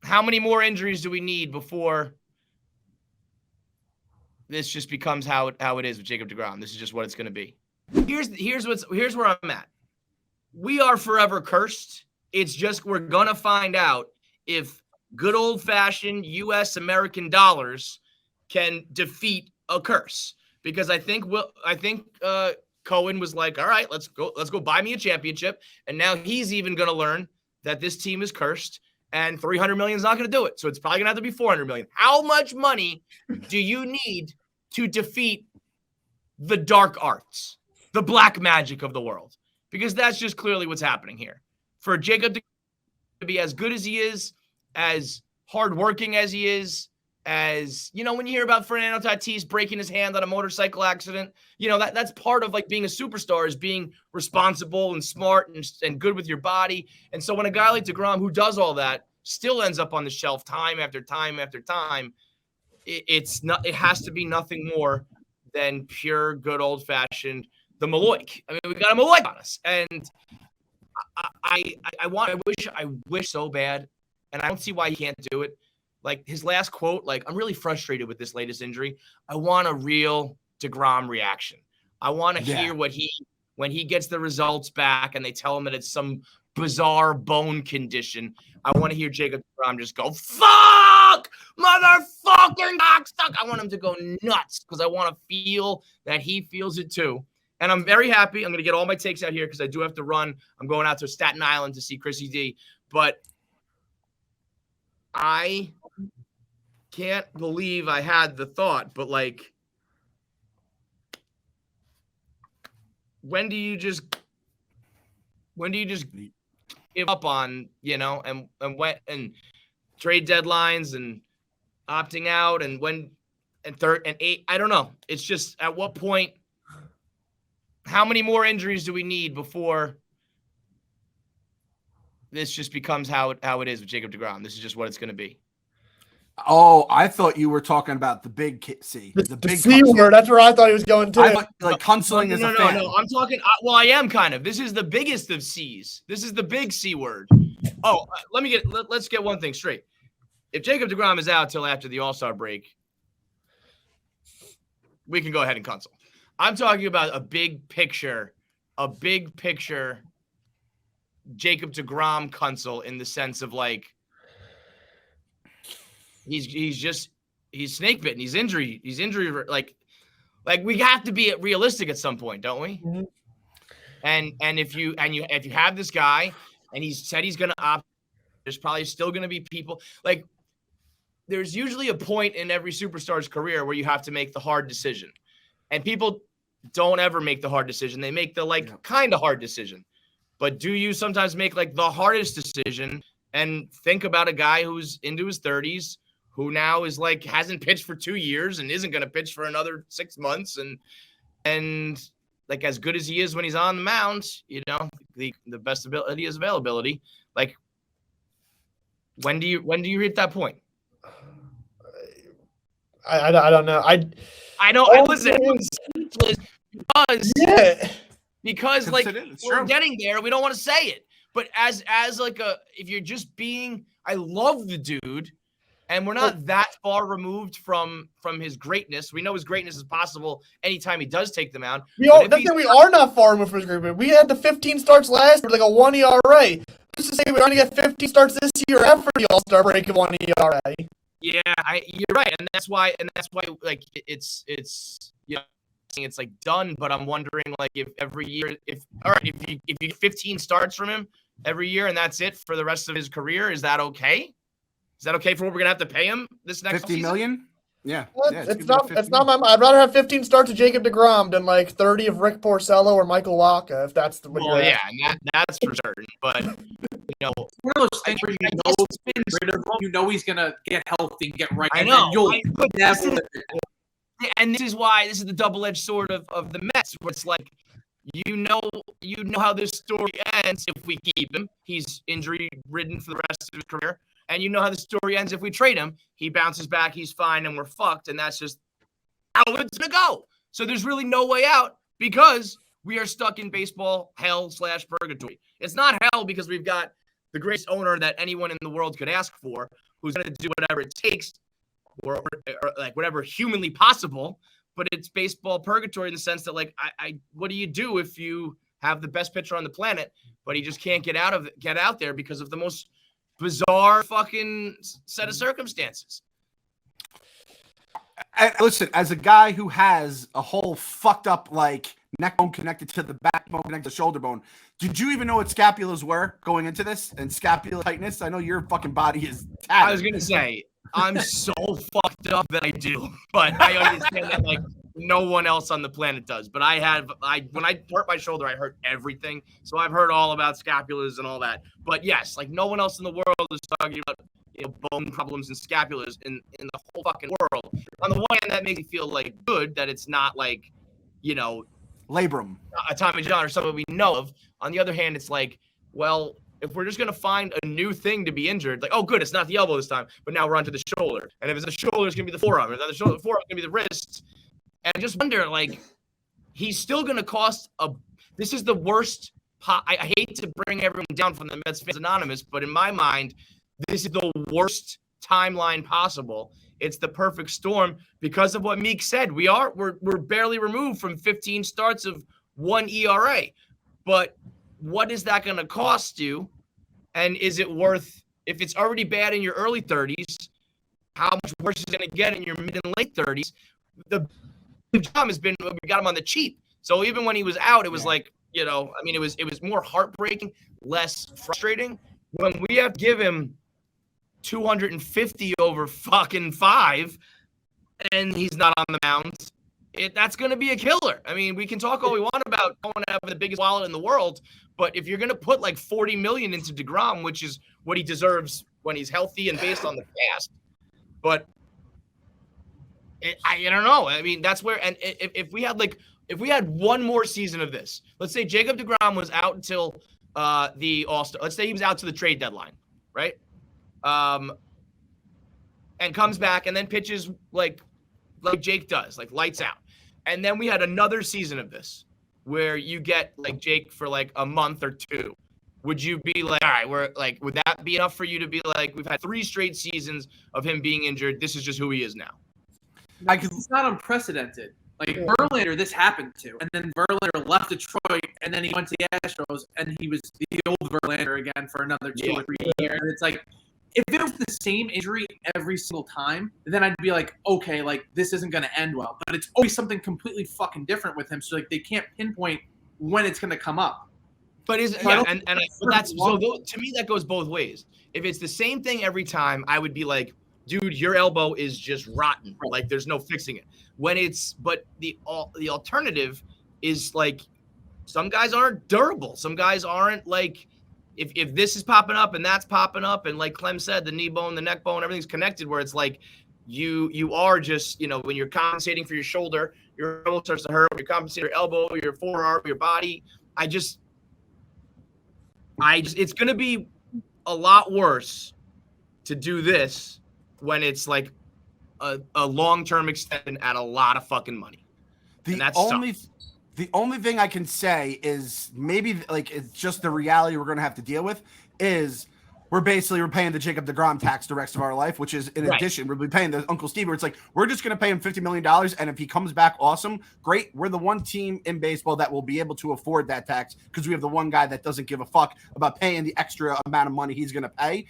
how many more injuries do we need before this just becomes how it is with Jacob deGrom? This is just what it's going to be. Here's where I'm at. We are forever cursed. It's just we're going to find out if good old-fashioned U.S. American dollars can defeat a curse. Because I think Cohen was like, all right, let's go buy me a championship. And now he's even going to learn that this team is cursed and $300 million is not going to do it. So it's probably going to have to be $400 million. How much money do you need to defeat the dark arts, the black magic of the world? Because that's just clearly what's happening here. For Jacob to be as good as he is, as hardworking as he is, as, when you hear about Fernando Tatis breaking his hand on a motorcycle accident, that's part of like being a superstar, is being responsible and smart and good with your body. And so when a guy like deGrom, who does all that, still ends up on the shelf time after time after time, it has to be nothing more than pure good old fashioned the Maloik. I mean, we got a Maloik on us, and I wish so bad, and I don't see why he can't do it. Like his last quote, like, I'm really frustrated with this latest injury. I want a real deGrom reaction. I want to hear when he gets the results back and they tell him that it's some bizarre bone condition. I want to hear Jacob deGrom just go, fuck, motherfucking cocksuck. I want him to go nuts because I want to feel that he feels it too. And I'm very happy. I'm going to get all my takes out here because I do have to run. I'm going out to Staten Island to see Chrissy D. But I can't believe I had the thought, but like, when do you just give up on, and trade deadlines and opting out and third and eight? I don't know. It's just, at what point, how many more injuries do we need before this just becomes how it is with Jacob deGrom? This is just what it's going to be. Oh, I thought you were talking about the big C. The big C word. That's where I thought he was going to. Like Kunseling is a fan. No. I'm talking. Well, I am kind of. This is the biggest of C's. This is the big C word. Oh, let's get one thing straight. If Jacob deGrom is out till after the All-Star break, we can go ahead and console. I'm talking about a big picture Jacob deGrom console, in the sense of like, he's snake bitten. He's injury. Like we have to be realistic at some point, don't we? Mm-hmm. And if you have this guy and he's said he's going to opt, there's probably still going to be people like, there's usually a point in every superstar's career where you have to make the hard decision, and people don't ever make the hard decision. They make the kind of hard decision. But do you sometimes make like the hardest decision and think about a guy who's into his 30s, who now is like, hasn't pitched for 2 years and isn't going to pitch for another 6 months. And like, as good as he is when he's on the mound, the best ability is availability. Like, when do you hit that point? I don't know. I know. Listen, because like, we're getting there. We don't want to say it, but as like if you're just being, I love the dude, and we're not that far removed from his greatness. We know his greatness is possible anytime he does take them out. We are not far removed from his greatness. We had the 15 starts last year, like a 1 ERA. Just to say we're going to get 15 starts this year after the All-Star break of 1 ERA. Yeah, you're right, and that's why like it's it's like done. But I'm wondering, like, if every year, if you get 15 starts from him every year and that's it for the rest of his career, is that okay? Is that okay for what we're gonna have to pay him this next 50 million? Yeah. It's not my. I'd rather have 15 starts of Jacob deGrom than like 30 of Rick Porcello or Michael Wacha, if that's the way. Well, yeah, and that's for certain. But one of those things where you know he's gonna get healthy and get right. I know. And this is the double-edged sword of the Mets, where it's like, you know how this story ends if we keep him. He's injury-ridden for the rest of his career. And you know how the story ends if we trade him. He bounces back, he's fine, and we're fucked. And that's just how it's going to go. So there's really no way out, because we are stuck in baseball hell/purgatory. It's not hell because we've got the greatest owner that anyone in the world could ask for, who's going to do whatever it takes or like whatever humanly possible. But it's baseball purgatory in the sense that, like, what do you do if you have the best pitcher on the planet, but he just can't get out there because of the most bizarre fucking set of circumstances? Listen, as a guy who has a whole fucked up, like, neck bone connected to the backbone, connected to the shoulder bone, did you even know what scapulas were going into this and scapular tightness? I know your fucking body is tattered. I was going to say, I'm so fucked up that I do, but I understand that, like, no one else on the planet does. But when I hurt my shoulder, I hurt everything. So I've heard all about scapulas and all that. But yes, like, no one else in the world is talking about, bone problems and scapulas in the whole fucking world. On the one hand, that makes me feel, like, good that it's not like, labrum, a Tommy John or something we know of. On the other hand, it's like, well, if we're just going to find a new thing to be injured, like, oh, good, it's not the elbow this time, but now we're onto the shoulder. And if it's the shoulder, it's going to be the forearm. And then the forearm is going to be the wrist. And I just wonder, like, he's still going to cost this is the worst. I hate to bring everyone down from the Mets Fans Anonymous, but in my mind, this is the worst timeline possible. It's the perfect storm because of what Meek said. We're barely removed from 15 starts of 1 ERA. But what is that going to cost you? And is it worth, if it's already bad in your early 30s, how much worse is it going to get in your mid and late 30s? The job has been, we got him on the cheap. So even when he was out, it was like, it was more heartbreaking, less frustrating. When we have to give him 250 over fucking 5 and he's not on the mound, that's going to be a killer. I mean, we can talk all we want about Cohen having the biggest wallet in the world, but if you're going to put like $40 million into deGrom, which is what he deserves when he's healthy and based on the past, but I don't know. I mean, that's where, and if we had one more season of this, let's say Jacob deGrom was out until the All-Star, let's say he was out to the trade deadline, right? And comes back and then pitches like Jake does, like lights out. And then we had another season of this where you get like Jake for like a month or two. Would you be like, all right, would that be enough for you to be like, we've had 3 straight seasons of him being injured. This is just who he is now. It's not unprecedented. Like, Verlander, this happened to. And then Verlander left Detroit, and then he went to the Astros, and he was the old Verlander again for another 2 or 3 years. And it's like, if it was the same injury every single time, then I'd be like, okay, like, this isn't going to end well. But it's always something completely fucking different with him. So, like, they can't pinpoint when it's going to come up. But to me, that goes both ways. If it's the same thing every time, I would be like, dude, your elbow is just rotten. Like, there's no fixing it. But the alternative is like, some guys aren't durable. Some guys aren't like, if this is popping up and that's popping up, and like Clem said, the knee bone, the neck bone, everything's connected, where it's like you are just, when you're compensating for your shoulder, your elbow starts to hurt, you're compensating your elbow, your forearm, your body. It's going to be a lot worse to do this when it's like a long-term extension at a lot of fucking money. The only thing I can say is maybe like it's just the reality we're going to have to deal with is we're paying the Jacob deGrom tax the rest of our life, which is in addition, we'll be paying the Uncle Stevie. Where it's like, we're just going to pay him $50 million. And if he comes back, awesome, great. We're the one team in baseball that will be able to afford that tax because we have the one guy that doesn't give a fuck about paying the extra amount of money he's going to pay.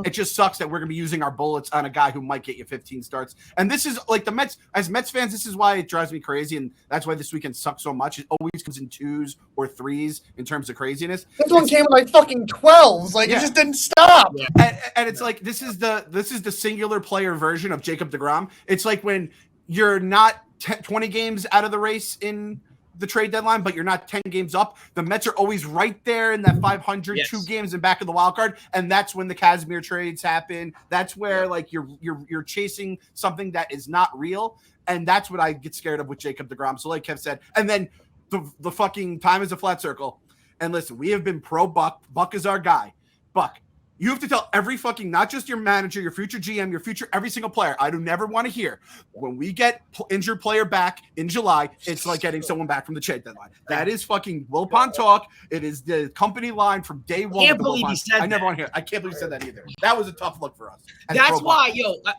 It just sucks that we're going to be using our bullets on a guy who might get you 15 starts. And this is like the Mets, as Mets fans, this is why it drives me crazy. And that's why this weekend sucks so much. It always comes in 2s or 3s in terms of craziness. This one came in like fucking 12s. Like, it just didn't stop. Yeah. And it's like this is the singular player version of Jacob deGrom. It's like when you're not 20 games out of the race in the trade deadline, but you're not 10 games up. The Mets are always right there in that 500, 2 games in back of the wild card, and that's when the Kazmir trades happen. That's where like you're chasing something that is not real, and that's what I get scared of with Jacob deGrom. So like Kev said, and then the fucking time is a flat circle. And listen, we have been pro Buck. Buck is our guy. Buck, You have to tell every fucking, not just your manager, your future GM, your future every single player. I do never want to hear when we get injured player back in July, it's like getting someone back from the trade deadline. That is fucking Wilpon talk. It is the company line from day one. I can't believe he said I never that. want to hear it. I can't believe he said that either. That was a tough look for us. That's why,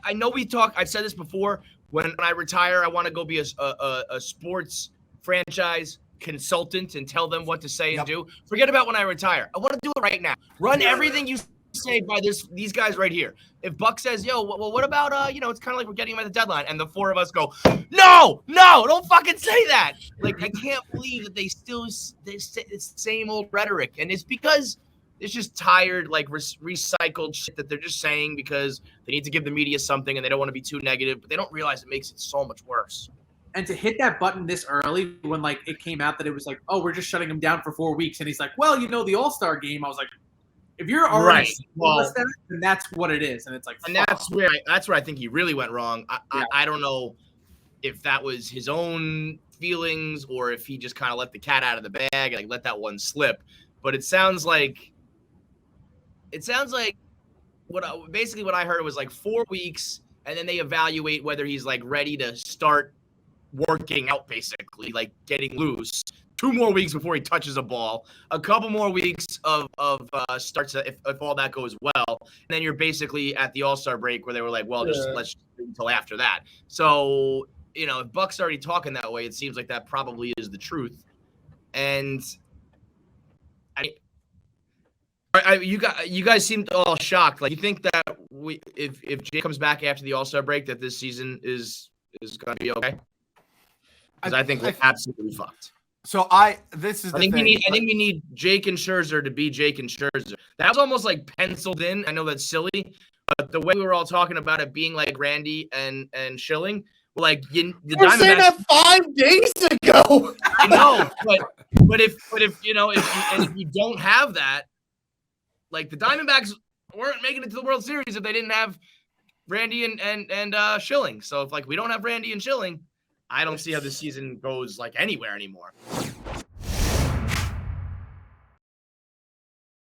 I know we talk. I've said this before. When I retire, I want to go be a sports franchise consultant and tell them what to say and do. Forget about when I retire. I want to do it right now. Run everything you say by these guys right here. If Buck says, yo, well, what about it's kind of like we're getting him at the deadline, and the four of us go, no, don't fucking say that. Like, I can't believe that they say it's the same old rhetoric, and it's because it's just tired, like recycled shit that they're just saying because they need to give the media something and they don't want to be too negative, but they don't realize it makes it so much worse. And to hit that button this early when like it came out that it was like, oh, we're just shutting him down for 4 weeks, and he's like, well, the All-Star game. I was like, if you're already then that's what it is, and it's like, and that's where I think he really went wrong. I don't know if that was his own feelings or if he just kind of let the cat out of the bag, like let that one slip. But it sounds like what I heard was like 4 weeks, and then they evaluate whether he's like ready to start working out, basically like getting loose. 2 more weeks before he touches a ball, a couple more weeks of starts if all that goes well, and then you're basically at the All-Star break where they were like, well, let's just wait until after that. So, if Buck's already talking that way, it seems like that probably is the truth. And you guys seemed all shocked. Like, you think that if Jay comes back after the All-Star break, that this season is going to be okay? Because I think we're absolutely fucked. So I think we need Jake and Scherzer to be Jake and Scherzer. That was almost like penciled in. I know that's silly, but the way we were all talking about it being like Randy and Schilling, like the We're saying that 5 days ago. I know, but if you don't have that, like the Diamondbacks weren't making it to the World Series if they didn't have Randy and Schilling. So if like we don't have Randy and Schilling, I don't see how this season goes like anywhere anymore.